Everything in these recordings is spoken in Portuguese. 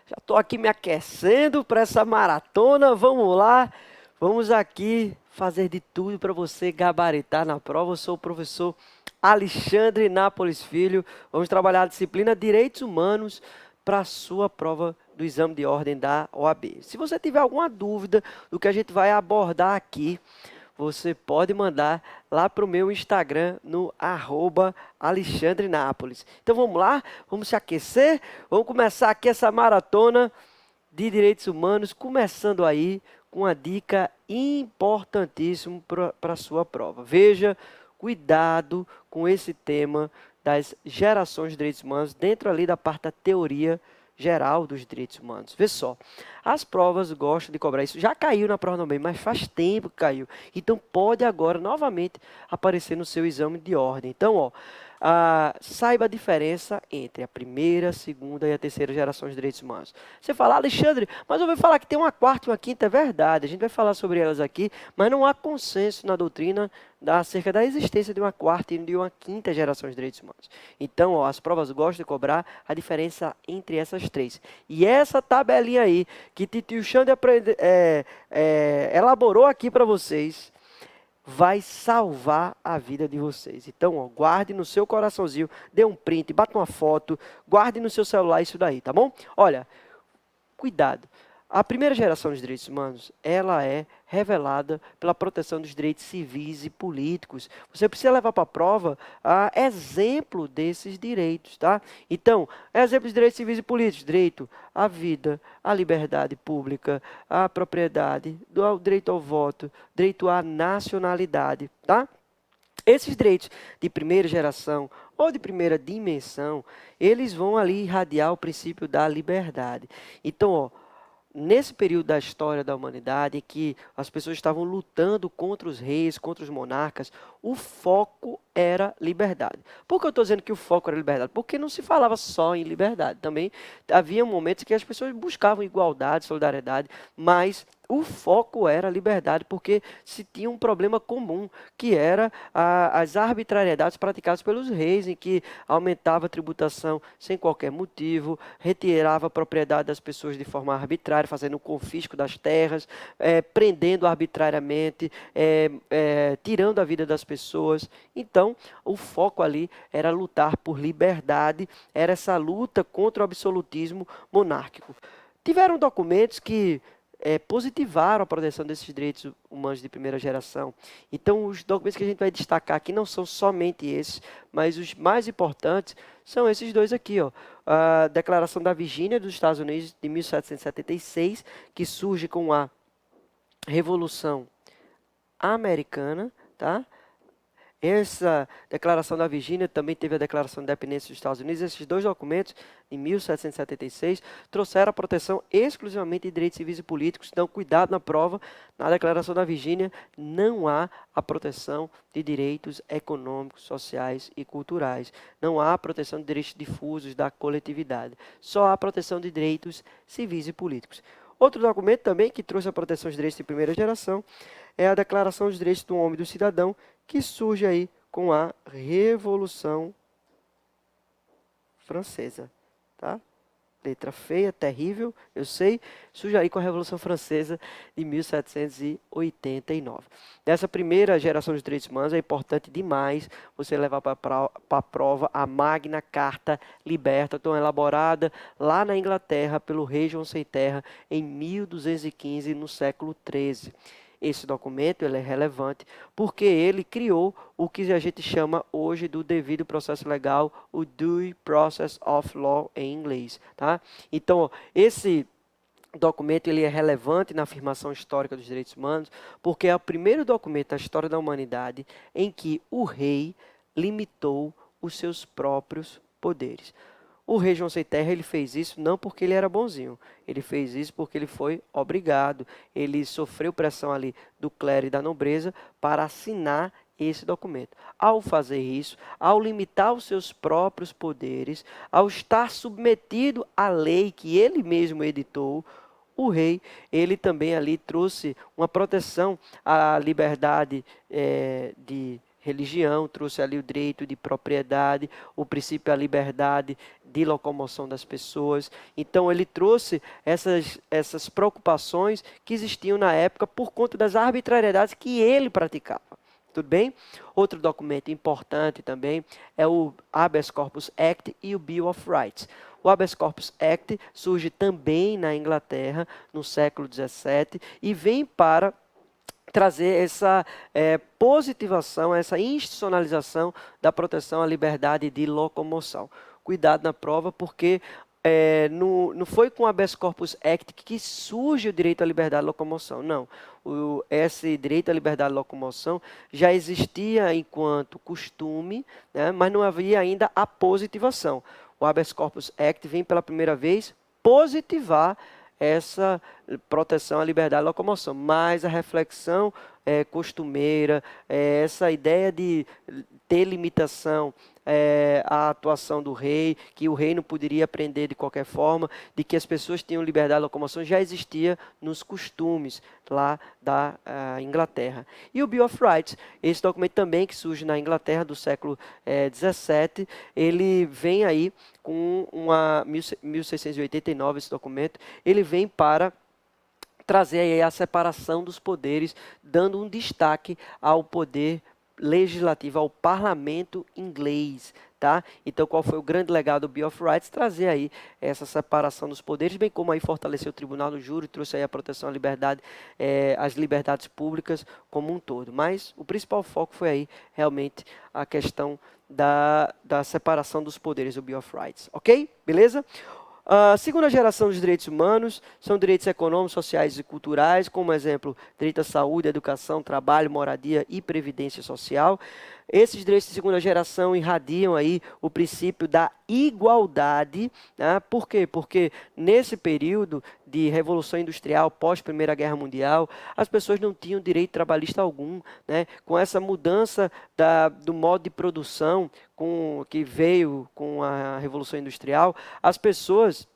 Já estou aqui me aquecendo para essa maratona. Vamos lá, vamos aqui fazer de tudo para você gabaritar na prova. Eu sou o professor Alexandre Nápoles Filho. Vamos trabalhar a disciplina Direitos Humanos para a sua prova do exame de ordem da OAB. Se você tiver alguma dúvida do que a gente vai abordar aqui, você pode mandar lá para o meu Instagram no Alexandre Nápoles. Então vamos lá, vamos se aquecer, vamos começar aqui essa maratona de direitos humanos, começando aí com uma dica importantíssima para a sua prova. Veja, cuidado com esse tema das gerações de direitos humanos dentro ali da parte da teoria geral dos direitos humanos. Vê só, as provas gostam de cobrar isso. Já caiu na prova também, mas faz tempo que caiu. Então pode agora novamente aparecer no seu exame de ordem. Então, ó, saiba a diferença entre a primeira, a segunda e a terceira geração de direitos humanos. Você fala, Alexandre, mas eu vou falar que tem uma quarta e uma quinta, é verdade. A gente vai falar sobre elas aqui, mas não há consenso na doutrina acerca da existência de uma quarta e de uma quinta geração de direitos humanos. Então, ó, as provas gostam de cobrar a diferença entre essas três. E essa tabelinha aí, que Titio Xande elaborou aqui para vocês, vai salvar a vida de vocês. Então, ó, guarde no seu coraçãozinho, dê um print, bata uma foto, guarde no seu celular isso daí, tá bom? Olha, cuidado. A primeira geração de direitos humanos, ela é revelada pela proteção dos direitos civis e políticos. Você precisa levar para a prova exemplo desses direitos, tá? Então, exemplo de direitos civis e políticos: direito à vida, à liberdade pública, à propriedade, ao direito ao voto, direito à nacionalidade, tá? Esses direitos de primeira geração ou de primeira dimensão, eles vão ali irradiar o princípio da liberdade. Então, ó, nesse período da história da humanidade, em que as pessoas estavam lutando contra os reis, contra os monarcas, o foco era liberdade. Por que eu estou dizendo que o foco era liberdade? Porque não se falava só em liberdade. Também havia momentos em que as pessoas buscavam igualdade, solidariedade, mas o foco era a liberdade, porque se tinha um problema comum, que era as arbitrariedades praticadas pelos reis, em que aumentava a tributação sem qualquer motivo, retirava a propriedade das pessoas de forma arbitrária, fazendo o confisco das terras, prendendo arbitrariamente, tirando a vida das pessoas. Então, o foco ali era lutar por liberdade, era essa luta contra o absolutismo monárquico. Tiveram documentos que positivaram a proteção desses direitos humanos de primeira geração. Então, os documentos que a gente vai destacar aqui não são somente esses, mas os mais importantes são esses dois aqui, ó. A Declaração da Virgínia dos Estados Unidos de 1776, que surge com a Revolução Americana, tá? Essa Declaração da Virgínia também teve a Declaração de Independência dos Estados Unidos. Esses dois documentos, em 1776, trouxeram a proteção exclusivamente de direitos civis e políticos. Então, cuidado na prova. Na Declaração da Virgínia não há a proteção de direitos econômicos, sociais e culturais. Não há a proteção de direitos difusos da coletividade. Só há a proteção de direitos civis e políticos. Outro documento também que trouxe a proteção dos direitos de primeira geração é a Declaração dos Direitos do Homem e do Cidadão, que surge aí com a Revolução Francesa, tá? Letra feia, terrível, eu sei, surge aí com a Revolução Francesa de 1789. Nessa primeira geração de direitos humanos é importante demais você levar para a prova a Magna Carta Liberta, tão elaborada lá na Inglaterra pelo rei João Sem Terra em 1215, no século XIII. Esse documento ele é relevante porque ele criou o que a gente chama hoje do devido processo legal, o due process of law em inglês, tá? Então, ó, esse documento ele é relevante na afirmação histórica dos direitos humanos porque é o primeiro documento da história da humanidade em que o rei limitou os seus próprios poderes. O rei João Sem Terra ele fez isso não porque ele era bonzinho, ele fez isso porque ele foi obrigado, ele sofreu pressão ali do clero e da nobreza para assinar esse documento. Ao fazer isso, ao limitar os seus próprios poderes, ao estar submetido à lei que ele mesmo editou, o rei, ele também ali trouxe uma proteção à liberdade de religião, trouxe ali o direito de propriedade, o princípio da liberdade de locomoção das pessoas. Então, ele trouxe essas preocupações que existiam na época por conta das arbitrariedades que ele praticava. Tudo bem? Outro documento importante também é o Habeas Corpus Act e o Bill of Rights. O Habeas Corpus Act surge também na Inglaterra, no século XVII, e vem para trazer essa positivação, essa institucionalização da proteção à liberdade de locomoção. Cuidado na prova, porque não foi com o Habeas Corpus Act que surge o direito à liberdade de locomoção, não. Esse direito à liberdade de locomoção já existia enquanto costume, né, mas não havia ainda a positivação. O Habeas Corpus Act vem pela primeira vez positivar essa proteção à liberdade de locomoção, mas a reflexão costumeira, essa ideia de ter limitação à atuação do rei, que o rei não poderia prender de qualquer forma, de que as pessoas tinham liberdade de locomoção, já existia nos costumes lá da Inglaterra. E o Bill of Rights, esse documento também que surge na Inglaterra do século XVII, ele vem aí com 1689, esse documento, ele vem para trazer aí a separação dos poderes, dando um destaque ao poder legislativo, ao parlamento inglês, tá? Então, qual foi o grande legado do Bill of Rights? Trazer aí essa separação dos poderes, bem como aí fortalecer o tribunal do júri, trouxe aí a proteção à liberdade, às liberdades públicas como um todo. Mas o principal foco foi aí realmente a questão da separação dos poderes, do Bill of Rights, ok? Beleza? A segunda geração dos direitos humanos são direitos econômicos, sociais e culturais, como exemplo, direito à saúde, educação, trabalho, moradia e previdência social. Esses direitos de segunda geração irradiam aí o princípio da igualdade, né? Por quê? Porque nesse período de Revolução Industrial, pós-Primeira Guerra Mundial, as pessoas não tinham direito trabalhista algum, né? Com essa mudança do modo de produção que veio com a Revolução Industrial, as pessoas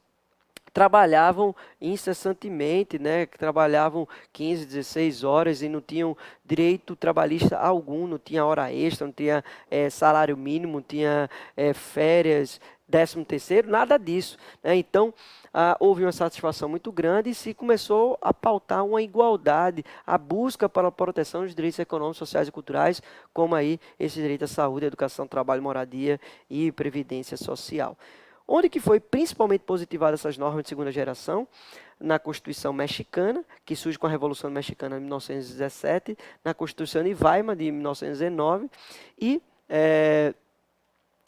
trabalhavam incessantemente, né? Trabalhavam 15, 16 horas e não tinham direito trabalhista algum, não tinha hora extra, não tinha salário mínimo, não tinha férias, 13º, nada disso, né? Então, houve uma satisfação muito grande e se começou a pautar uma igualdade, a busca para a proteção dos direitos econômicos, sociais e culturais, como aí esse direito à saúde, educação, trabalho, moradia e previdência social. Onde que foi principalmente positivada essas normas de segunda geração? Na Constituição Mexicana, que surge com a Revolução Mexicana de 1917, na Constituição de Weimar, de 1919, e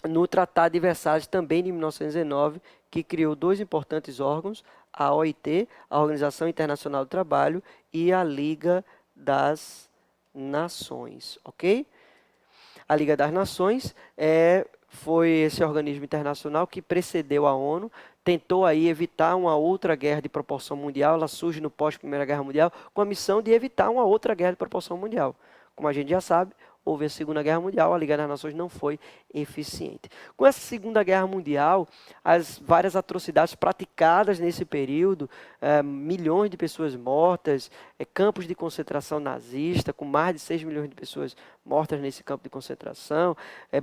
no Tratado de Versalhes, também de 1919, que criou dois importantes órgãos, a OIT, a Organização Internacional do Trabalho, e a Liga das Nações, ok? A Liga das Nações foi esse organismo internacional que precedeu a ONU, tentou aí evitar uma outra guerra de proporção mundial, ela surge no pós-Primeira Guerra Mundial, com a missão de evitar uma outra guerra de proporção mundial. Como a gente já sabe, houve a Segunda Guerra Mundial, a Liga das Nações não foi eficiente. Com essa Segunda Guerra Mundial, as várias atrocidades praticadas nesse período, milhões de pessoas mortas, campos de concentração nazista, com mais de 6 milhões de pessoas mortas nesse campo de concentração,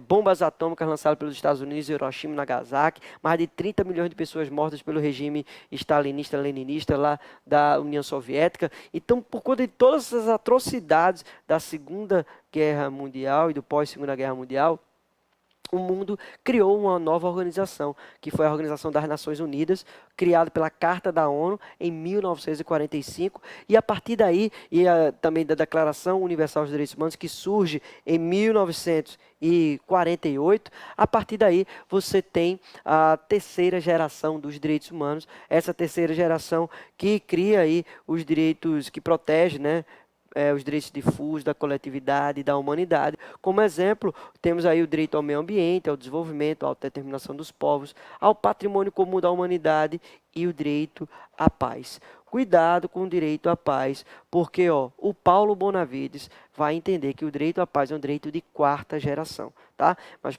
bombas atômicas lançadas pelos Estados Unidos, Hiroshima e Nagasaki, mais de 30 milhões de pessoas mortas pelo regime stalinista, leninista lá da União Soviética. Então, por conta de todas essas atrocidades da Segunda Guerra Mundial e do pós-Segunda Guerra Mundial, o mundo criou uma nova organização, que foi a Organização das Nações Unidas, criada pela Carta da ONU em 1945, e a partir daí, também da Declaração Universal dos Direitos Humanos, que surge em 1948, a partir daí você tem a terceira geração dos direitos humanos, essa terceira geração que cria aí os direitos, que protege, né, os direitos difusos da coletividade e da humanidade. Como exemplo, temos aí o direito ao meio ambiente, ao desenvolvimento, à autodeterminação dos povos, ao patrimônio comum da humanidade e o direito à paz. Cuidado com o direito à paz, porque o Paulo Bonavides vai entender que o direito à paz é um direito de quarta geração, tá? Mas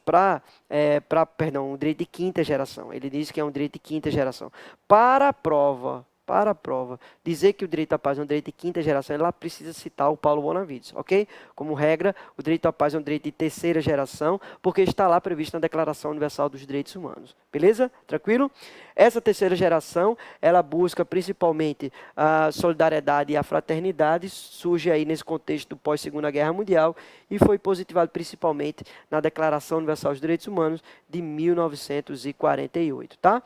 perdão, um direito de quinta geração. Ele diz que é um direito de quinta geração. Para a prova para a prova dizer que o direito à paz é um direito de quinta geração, ela precisa citar o Paulo Bonavides, ok? Como regra, o direito à paz é um direito de terceira geração, porque está lá previsto na Declaração Universal dos Direitos Humanos. Beleza? Tranquilo? Essa terceira geração, ela busca principalmente a solidariedade e a fraternidade, surge aí nesse contexto do pós-Segunda Guerra Mundial e foi positivado principalmente na Declaração Universal dos Direitos Humanos de 1948, tá?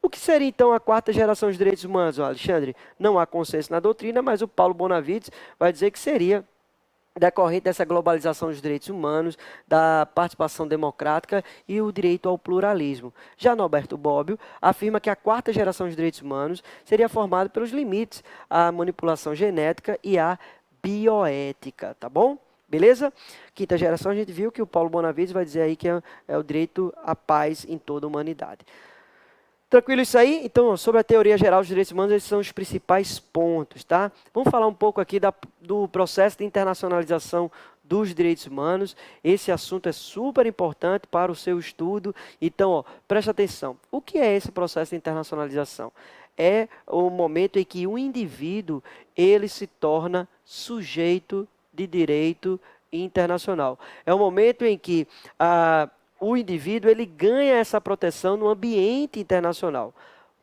O que seria, então, a quarta geração dos direitos humanos, Alexandre? Não há consenso na doutrina, mas o Paulo Bonavides vai dizer que seria decorrente dessa globalização dos direitos humanos, da participação democrática e o direito ao pluralismo. Já Norberto Bobbio afirma que a quarta geração dos direitos humanos seria formada pelos limites à manipulação genética e à bioética, tá bom? Beleza? Quinta geração, a gente viu que o Paulo Bonavides vai dizer aí que é o direito à paz em toda a humanidade. Tranquilo isso aí? Então, sobre a teoria geral dos direitos humanos, esses são os principais pontos, tá? Vamos falar um pouco aqui do processo de internacionalização dos direitos humanos. Esse assunto é super importante para o seu estudo. Então, ó, preste atenção. O que é esse processo de internacionalização? É o momento em que o indivíduo ele se torna sujeito de direito internacional. É o momento em que o indivíduo ele ganha essa proteção no ambiente internacional.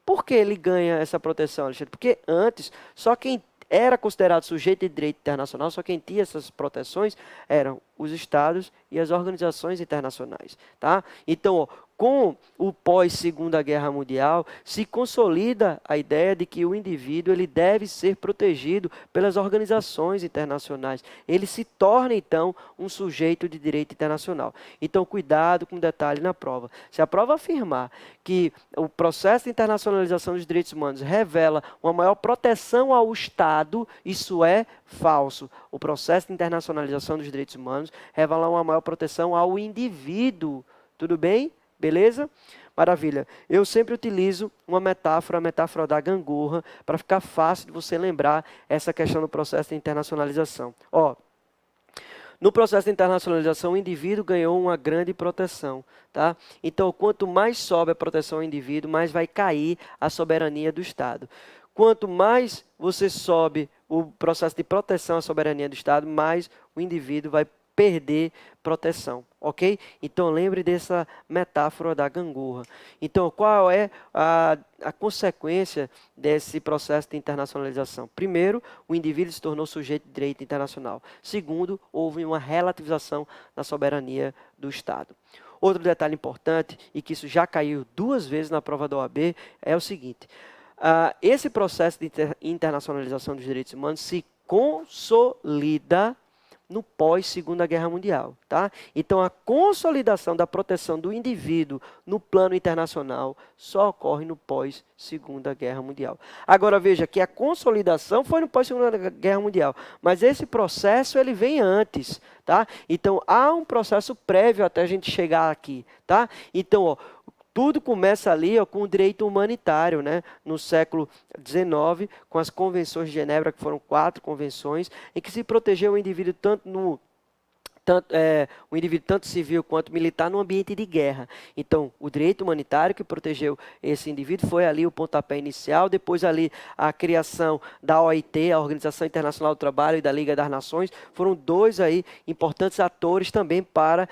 Por que ele ganha essa proteção, Alexandre? Porque antes, só quem era considerado sujeito de direito internacional, só quem tinha essas proteções eram os estados e as organizações internacionais, tá? Então, ó, com o pós-Segunda Guerra Mundial, se consolida a ideia de que o indivíduo ele deve ser protegido pelas organizações internacionais. Ele se torna, então, um sujeito de direito internacional. Então, cuidado com o detalhe na prova. Se a prova afirmar que o processo de internacionalização dos direitos humanos revela uma maior proteção ao Estado, isso é falso. O processo de internacionalização dos direitos humanos revela uma maior proteção ao indivíduo. Tudo bem? Beleza? Maravilha. Eu sempre utilizo uma metáfora, a metáfora da gangorra, para ficar fácil de você lembrar essa questão do processo de internacionalização. Ó, no processo de internacionalização, o indivíduo ganhou uma grande proteção, tá? Então, quanto mais sobe a proteção ao indivíduo, mais vai cair a soberania do Estado. Quanto mais você sobe o processo de proteção à soberania do Estado, mais o indivíduo vai perder proteção, ok? Então, lembre dessa metáfora da gangorra. Então, qual é a consequência desse processo de internacionalização? Primeiro, o indivíduo se tornou sujeito de direito internacional. Segundo, houve uma relativização da soberania do Estado. Outro detalhe importante, e que isso já caiu 2 vezes na prova da OAB, é o seguinte. Esse processo de internacionalização dos direitos humanos se consolida no pós-Segunda Guerra Mundial, tá? Então, a consolidação da proteção do indivíduo no plano internacional só ocorre no pós-Segunda Guerra Mundial. Agora, veja que a consolidação foi no pós-Segunda Guerra Mundial, mas esse processo ele vem antes, tá? Então, há um processo prévio até a gente chegar aqui, tá? Então, ó, tudo começa ali com o direito humanitário, né? No século XIX, com as convenções de Genebra, que foram 4 convenções, em que se protegeu o indivíduo tanto civil quanto militar no ambiente de guerra. Então, o direito humanitário que protegeu esse indivíduo foi ali o pontapé inicial, depois ali a criação da OIT, a Organização Internacional do Trabalho e da Liga das Nações, foram 2 aí importantes atores também para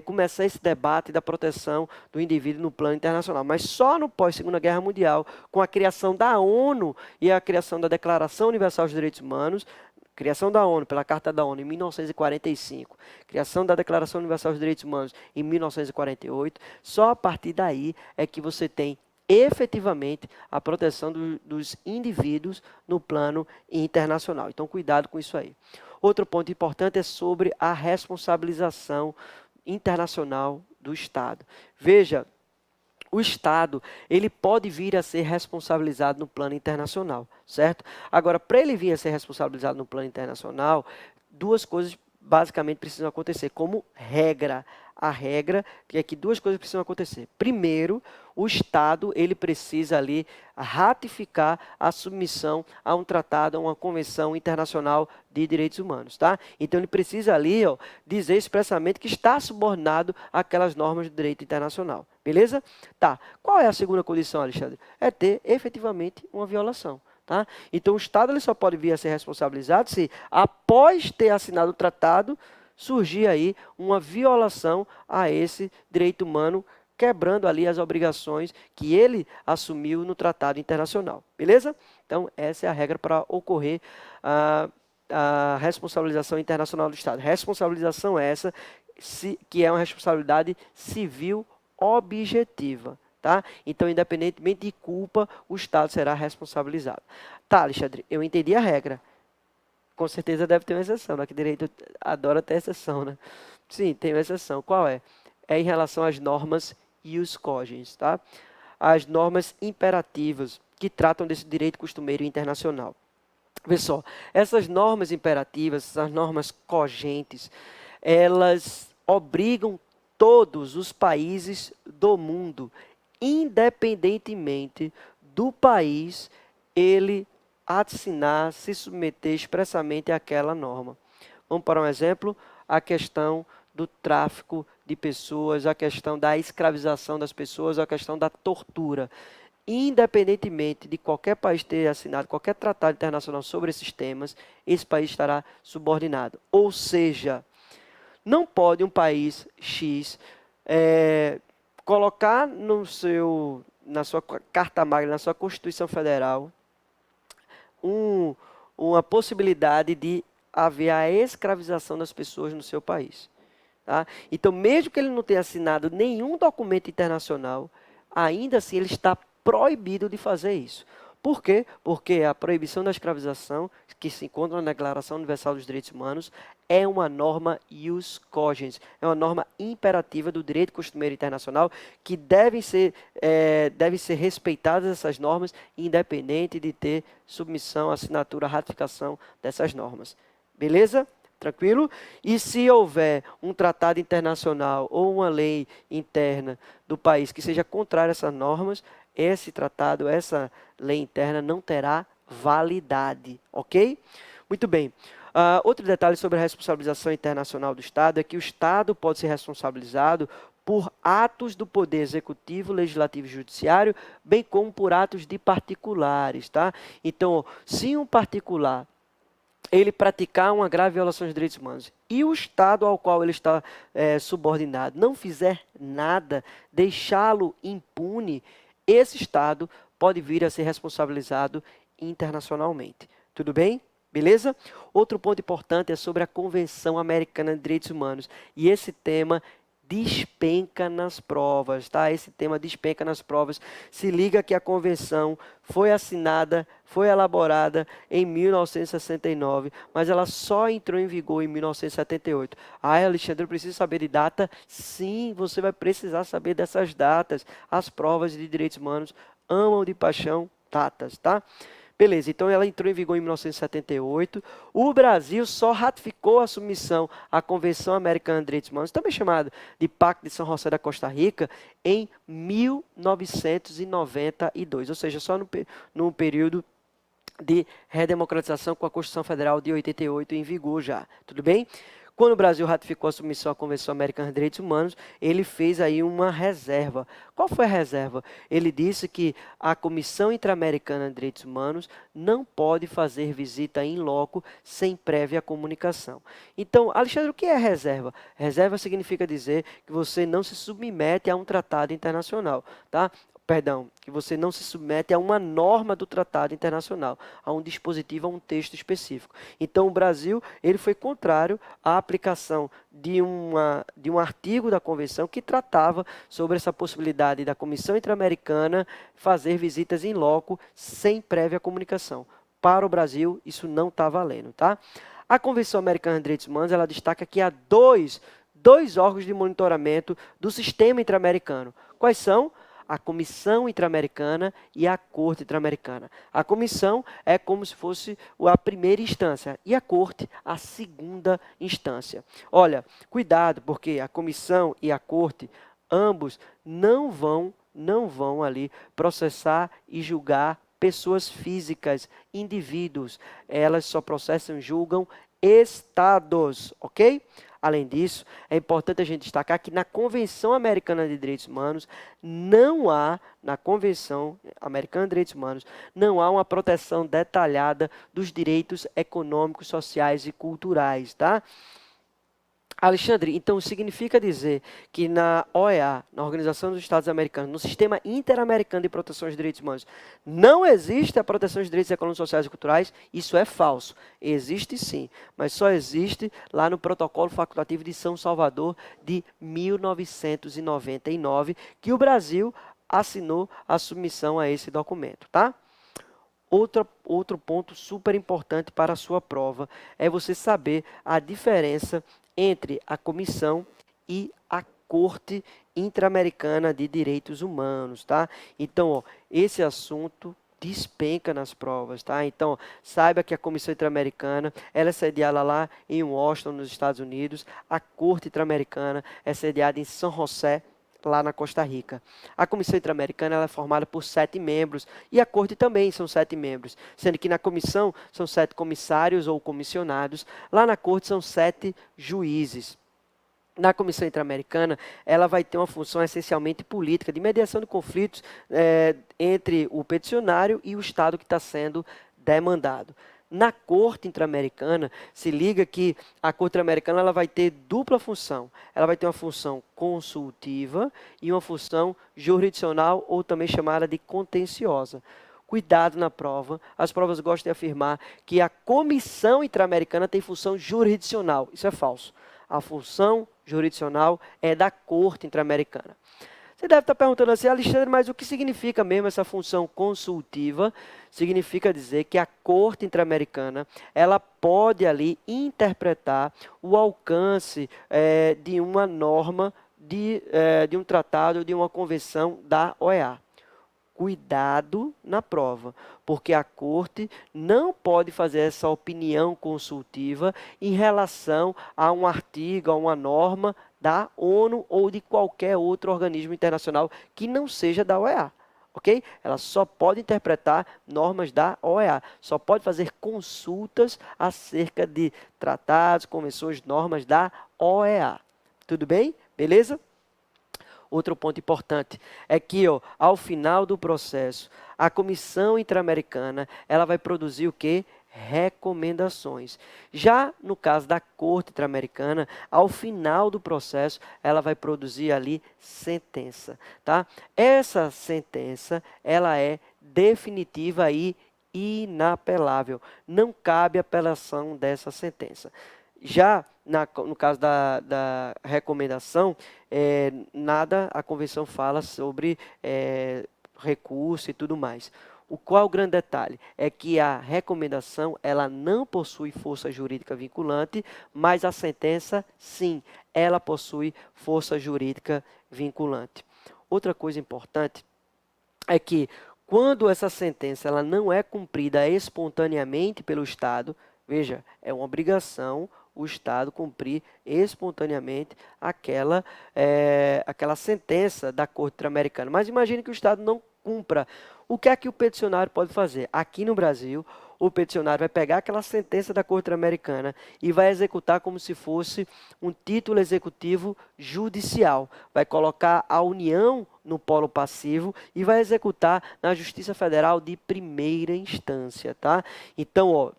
começar esse debate da proteção do indivíduo no plano internacional. Mas só no pós-Segunda Guerra Mundial, com a criação da ONU e a criação da Declaração Universal dos Direitos Humanos, criação da ONU, pela Carta da ONU, em 1945, criação da Declaração Universal dos Direitos Humanos, em 1948, só a partir daí é que você tem efetivamente a proteção dos indivíduos no plano internacional. Então, cuidado com isso aí. Outro ponto importante é sobre a responsabilização internacional do Estado. Veja, o Estado, ele pode vir a ser responsabilizado no plano internacional, certo? Agora, para ele vir a ser responsabilizado no plano internacional, 2 coisas basicamente precisam acontecer, como regra. A regra é que 2 coisas precisam acontecer. Primeiro, o Estado ele precisa ali ratificar a submissão a um tratado, a uma convenção internacional de direitos humanos, tá? Então ele precisa ali, ó, dizer expressamente que está subordinado àquelas normas de direito internacional, beleza? Tá. Qual é a segunda condição, Alexandre? É ter efetivamente uma violação. Tá? Então, o Estado ele só pode vir a ser responsabilizado se, após ter assinado o tratado, surgir aí uma violação a esse direito humano, quebrando ali as obrigações que ele assumiu no tratado internacional. Beleza? Então, essa é a regra para ocorrer a responsabilização internacional do Estado. Responsabilização essa que é uma responsabilidade civil objetiva. Tá? Então, independentemente de culpa, o Estado será responsabilizado. Tá, Alexandre, eu entendi a regra. Com certeza deve ter uma exceção, né? Que direito adora ter exceção, né? Sim, tem uma exceção. Qual é? É em relação às normas ius cogens, tá? As normas imperativas que tratam desse direito costumeiro internacional. Vê só, essas normas imperativas, essas normas cogentes, elas obrigam todos os países do mundo, independentemente do país, ele assinar, se submeter expressamente àquela norma. Vamos para um exemplo, a questão do tráfico de pessoas, a questão da escravização das pessoas, a questão da tortura. Independentemente de qualquer país ter assinado qualquer tratado internacional sobre esses temas, esse país estará subordinado. Ou seja, não pode um país X colocar na sua Carta Magna, na sua Constituição Federal, uma possibilidade de haver a escravização das pessoas no seu país. Tá? Então, mesmo que ele não tenha assinado nenhum documento internacional, ainda assim ele está proibido de fazer isso. Por quê? Porque a proibição da escravização, que se encontra na Declaração Universal dos Direitos Humanos, é uma norma ius cogens, é uma norma imperativa do direito costumeiro internacional que devem ser respeitadas essas normas, independente de ter submissão, assinatura, ratificação dessas normas. Beleza? Tranquilo? E se houver um tratado internacional ou uma lei interna do país que seja contrária a essas normas, esse tratado, essa lei interna não terá validade, ok? Muito bem. Outro detalhe sobre a responsabilização internacional do Estado é que o Estado pode ser responsabilizado por atos do Poder Executivo, Legislativo e Judiciário, bem como por atos de particulares, tá? Então, se um particular ele praticar uma grave violação dos direitos humanos e o Estado ao qual ele está subordinado não fizer nada, deixá-lo impune, esse Estado pode vir a ser responsabilizado internacionalmente. Tudo bem? Beleza? Outro ponto importante é sobre a Convenção Americana de Direitos Humanos. E esse tema despenca nas provas, tá? Esse tema despenca nas provas. Se liga que a convenção foi assinada, foi elaborada em 1969, mas ela só entrou em vigor em 1978. Alexandre, eu preciso saber de data? Sim, você vai precisar saber dessas datas. As provas de direitos humanos amam de paixão datas, tá? Beleza, então ela entrou em vigor em 1978. O Brasil só ratificou a submissão à Convenção Americana de Direitos Humanos, também chamada de Pacto de São José da Costa Rica, em 1992, ou seja, só no período de redemocratização com a Constituição Federal de 88 em vigor já. Tudo bem? Quando o Brasil ratificou a submissão à Convenção Americana de Direitos Humanos, ele fez aí uma reserva. Qual foi a reserva? Ele disse que a Comissão Interamericana de Direitos Humanos não pode fazer visita in loco sem prévia comunicação. Então, Alexandre, o que é reserva? Reserva significa dizer que você não se submete a um tratado internacional, tá? Perdão, que você não se submete a uma norma do tratado internacional, a um dispositivo, a um texto específico. Então, o Brasil ele foi contrário à aplicação de um artigo da Convenção que tratava sobre essa possibilidade da Comissão Interamericana fazer visitas in loco sem prévia comunicação. Para o Brasil, isso não está valendo, tá? A Convenção Americana de Direitos Humanos, ela destaca que há dois órgãos de monitoramento do sistema interamericano. Quais são? A Comissão Interamericana e a Corte Interamericana. A comissão é como se fosse a primeira instância e a corte a segunda instância. Olha, cuidado, porque a comissão e a corte, ambos não vão ali processar e julgar pessoas físicas, indivíduos. Elas só processam e julgam estados, ok? Além disso, é importante a gente destacar que na Convenção Americana de Direitos Humanos, na Convenção Americana de Direitos Humanos, não há uma proteção detalhada dos direitos econômicos, sociais e culturais, tá? Alexandre, então significa dizer que na OEA, na Organização dos Estados Americanos, no Sistema Interamericano de Proteção dos Direitos Humanos, não existe a proteção dos direitos econômicos, sociais e culturais? Isso é falso. Existe sim, mas só existe lá no Protocolo Facultativo de São Salvador de 1999, que o Brasil assinou a submissão a esse documento, tá? Outro ponto super importante para a sua prova é você saber a diferença entre a Comissão e a Corte Interamericana de Direitos Humanos, tá? Então, ó, esse assunto despenca nas provas, tá? Então, saiba que a Comissão Interamericana, ela é sediada lá em Washington, nos Estados Unidos. A Corte Interamericana é sediada em São José, lá na Costa Rica. A Comissão Interamericana ela é formada por 7 membros e a Corte também são 7 membros, sendo que na Comissão são 7 comissários ou comissionados, lá na Corte são 7 juízes. Na Comissão Interamericana, ela vai ter uma função essencialmente política, de mediação de conflitos entre o peticionário e o Estado que está sendo demandado. Na Corte Interamericana, se liga que a Corte Interamericana ela vai ter dupla função. Ela vai ter uma função consultiva e uma função jurisdicional, ou também chamada de contenciosa. Cuidado na prova. As provas gostam de afirmar que a Comissão Interamericana tem função jurisdicional. Isso é falso. A função jurisdicional é da Corte Interamericana. Você deve estar perguntando assim, Alexandre, mas o que significa mesmo essa função consultiva? Significa dizer que a Corte Interamericana, ela pode ali interpretar o alcance de uma norma, de um tratado, de uma convenção da OEA. Cuidado na prova, porque a Corte não pode fazer essa opinião consultiva em relação a um artigo, a uma norma da ONU ou de qualquer outro organismo internacional que não seja da OEA. Ok? Ela só pode interpretar normas da OEA, só pode fazer consultas acerca de tratados, convenções, normas da OEA. Tudo bem? Beleza? Outro ponto importante é que, ó, ao final do processo, a Comissão Interamericana ela vai produzir o quê? Recomendações. Já no caso da Corte Interamericana, ao final do processo, ela vai produzir ali sentença, tá? Essa sentença, ela é definitiva e inapelável. Não cabe apelação dessa sentença. Já no caso da recomendação, nada a convenção fala sobre recurso e tudo mais. Qual o grande detalhe? É que a recomendação ela não possui força jurídica vinculante, mas a sentença, sim, ela possui força jurídica vinculante. Outra coisa importante é que quando essa sentença ela não é cumprida espontaneamente pelo Estado, veja, é uma obrigação o Estado cumprir espontaneamente aquela sentença da Corte Interamericana. Mas imagine que o Estado não cumpra. O que é que o peticionário pode fazer? Aqui no Brasil, o peticionário vai pegar aquela sentença da Corte Interamericana e vai executar como se fosse um título executivo judicial. Vai colocar a União no polo passivo e vai executar na Justiça Federal de primeira instância, tá? Então, ó,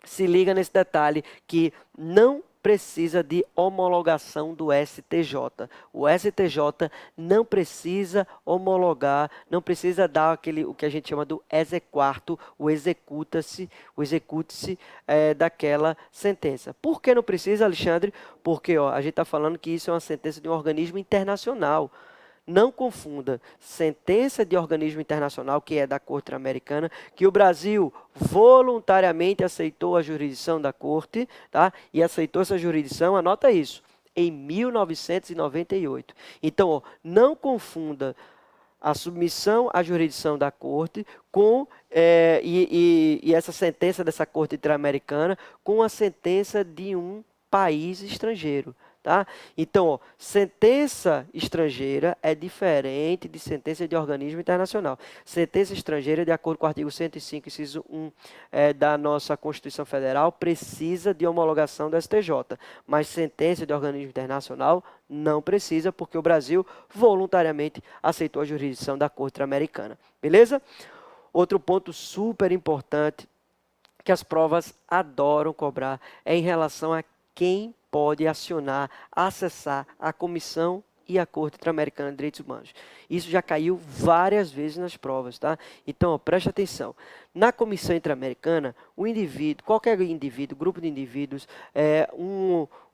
se liga nesse detalhe que não precisa de homologação do STJ. O STJ não precisa homologar, não precisa dar o que a gente chama do exequatur, o execute-se daquela sentença. Por que não precisa, Alexandre? Porque ó, a gente está falando que isso é uma sentença de um organismo internacional. Não confunda sentença de organismo internacional, que é da Corte Interamericana, que o Brasil voluntariamente aceitou a jurisdição da Corte, tá? E aceitou essa jurisdição, anota isso, em 1998. Então, ó, não confunda a submissão à jurisdição da Corte com e essa sentença dessa Corte Interamericana com a sentença de um país estrangeiro. Tá? Então, ó, sentença estrangeira é diferente de sentença de organismo internacional. Sentença estrangeira, de acordo com o artigo 105, inciso 1 da nossa Constituição Federal, precisa de homologação do STJ, mas sentença de organismo internacional não precisa, porque o Brasil voluntariamente aceitou a jurisdição da Corte Interamericana. Beleza? Outro ponto super importante que as provas adoram cobrar é em relação a quem pode acionar, acessar a Comissão e a Corte Interamericana de Direitos Humanos. Isso já caiu várias vezes nas provas, tá? Então, ó, preste atenção. Na Comissão Interamericana, o indivíduo, qualquer indivíduo, grupo de indivíduos,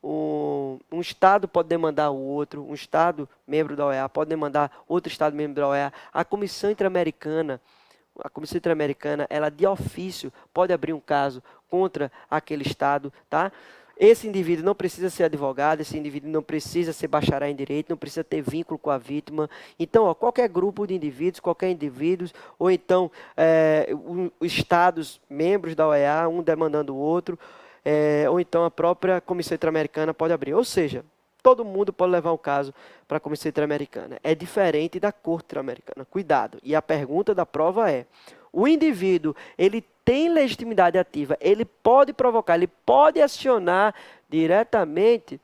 um Estado pode demandar o outro, um Estado membro da OEA pode demandar outro Estado membro da OEA. A Comissão Interamericana, ela de ofício pode abrir um caso contra aquele Estado, tá? Esse indivíduo não precisa ser advogado, esse indivíduo não precisa ser bacharel em direito, não precisa ter vínculo com a vítima. Então, ó, qualquer grupo de indivíduos, ou então os Estados membros da OEA, um demandando o outro, ou então a própria Comissão Interamericana pode abrir. Ou seja, todo mundo pode levar um caso para a Comissão Interamericana. É diferente da Corte Interamericana. Cuidado. E a pergunta da prova é: o indivíduo, ele tem legitimidade ativa, ele pode provocar, ele pode acionar diretamente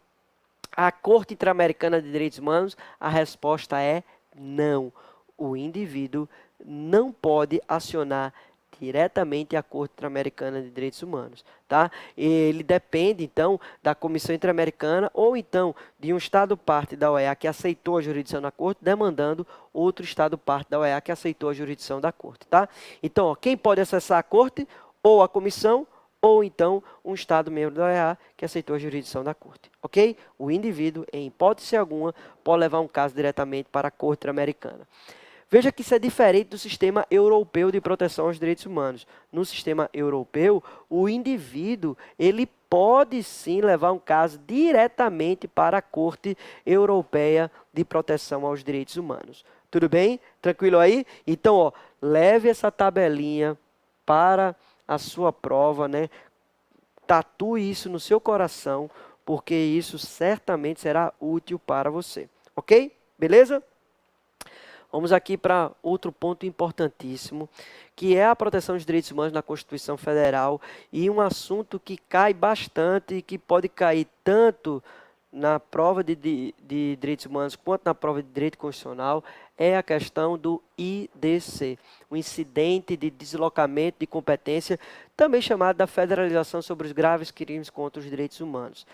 a Corte Interamericana de Direitos Humanos? A resposta é não. O indivíduo não pode acionar diretamente a Corte Interamericana de Direitos Humanos, tá? Ele depende, então, da Comissão Interamericana ou, então, de um Estado-parte da OEA que aceitou a jurisdição da Corte, demandando outro Estado-parte da OEA que aceitou a jurisdição da Corte, tá? Então, ó, quem pode acessar a Corte? Ou a Comissão, ou, então, um Estado membro da OEA que aceitou a jurisdição da Corte, ok? O indivíduo, em hipótese alguma, pode levar um caso diretamente para a Corte Interamericana. Veja que isso é diferente do sistema europeu de proteção aos direitos humanos. No sistema europeu, o indivíduo, ele pode sim levar um caso diretamente para a Corte Europeia de Proteção aos Direitos Humanos. Tudo bem? Tranquilo aí? Então, ó, leve essa tabelinha para a sua prova, né? Tatue isso no seu coração, porque isso certamente será útil para você. Ok? Beleza? Vamos aqui para outro ponto importantíssimo, que é a proteção dos direitos humanos na Constituição Federal, e um assunto que cai bastante e que pode cair tanto na prova de direitos humanos quanto na prova de direito constitucional, é a questão do IDC, o incidente de deslocamento de competência, também chamado da federalização sobre os graves crimes contra os direitos humanos.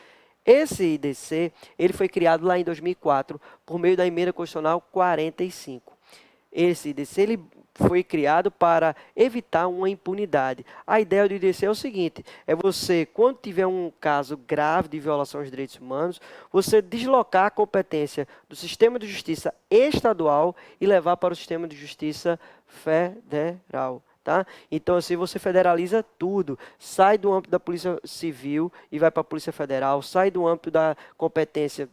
Esse IDC, ele foi criado lá em 2004, por meio da Emenda Constitucional 45. Esse IDC, ele foi criado para evitar uma impunidade. A ideia do IDC é o seguinte: é você, quando tiver um caso grave de violação aos direitos humanos, você deslocar a competência do sistema de justiça estadual e levar para o sistema de justiça federal. Tá? Então, assim, você federaliza tudo, sai do âmbito da Polícia Civil e vai para a Polícia Federal, sai do âmbito da competência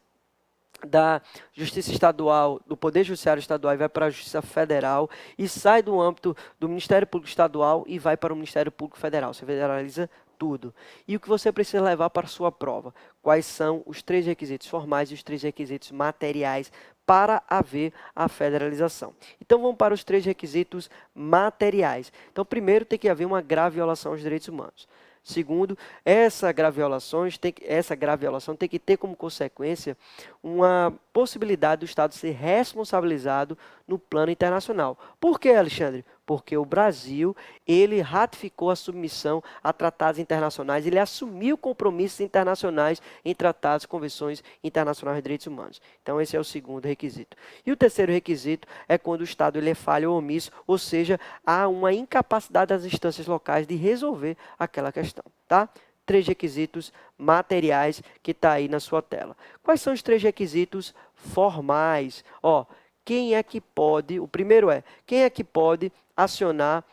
da Justiça Estadual, do Poder Judiciário Estadual e vai para a Justiça Federal, e sai do âmbito do Ministério Público Estadual e vai para o Ministério Público Federal. Você federaliza tudo. E o que você precisa levar para a sua prova? Quais são os 3 requisitos formais e os 3 requisitos materiais para haver a federalização? Então, vamos para os 3 requisitos materiais. Então, primeiro, tem que haver uma grave violação aos direitos humanos. Segundo, essa grave violação tem que ter como consequência uma possibilidade do Estado ser responsabilizado no plano internacional. Por que, Alexandre? Porque o Brasil, ele ratificou a submissão a tratados internacionais, ele assumiu compromissos internacionais em tratados, convenções internacionais de direitos humanos. Então, esse é o segundo requisito. E o terceiro requisito é quando o Estado ele é falho ou omisso, ou seja, há uma incapacidade das instâncias locais de resolver aquela questão, tá? 3 requisitos materiais que está aí na sua tela. Quais são os 3 requisitos formais? Ó, quem é que pode, o primeiro é, quem é que pode acionar,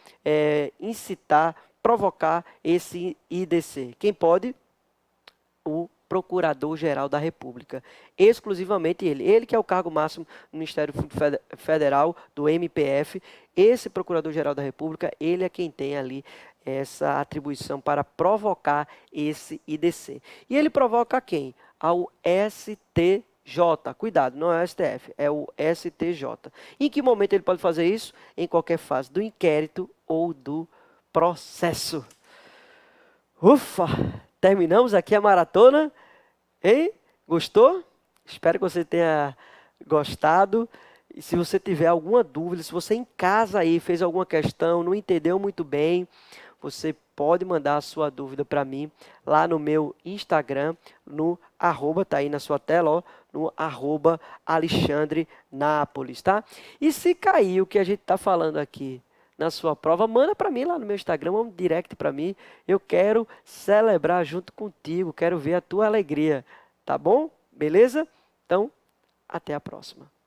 incitar, provocar esse IDC? Quem pode? O Procurador-Geral da República, exclusivamente ele. Ele que é o cargo máximo no Ministério Federal, do MPF. Esse Procurador-Geral da República, ele é quem tem ali essa atribuição para provocar esse IDC. E ele provoca quem? ao STJ. Cuidado, não é o STF, é o STJ. Em que momento ele pode fazer isso? Em qualquer fase do inquérito ou do processo. Ufa! Terminamos aqui a maratona. Hein? Gostou? Espero que você tenha gostado. E se você tiver alguma dúvida, se você em casa aí fez alguma questão, não entendeu muito bem, você pode mandar a sua dúvida para mim lá no meu Instagram, no arroba, tá aí na sua tela, ó, no arroba Alexandre Nápoles, tá? E se cair o que a gente está falando aqui na sua prova, manda para mim lá no meu Instagram, um direct para mim. Eu quero celebrar junto contigo, quero ver a tua alegria, tá bom? Beleza? Então, até a próxima.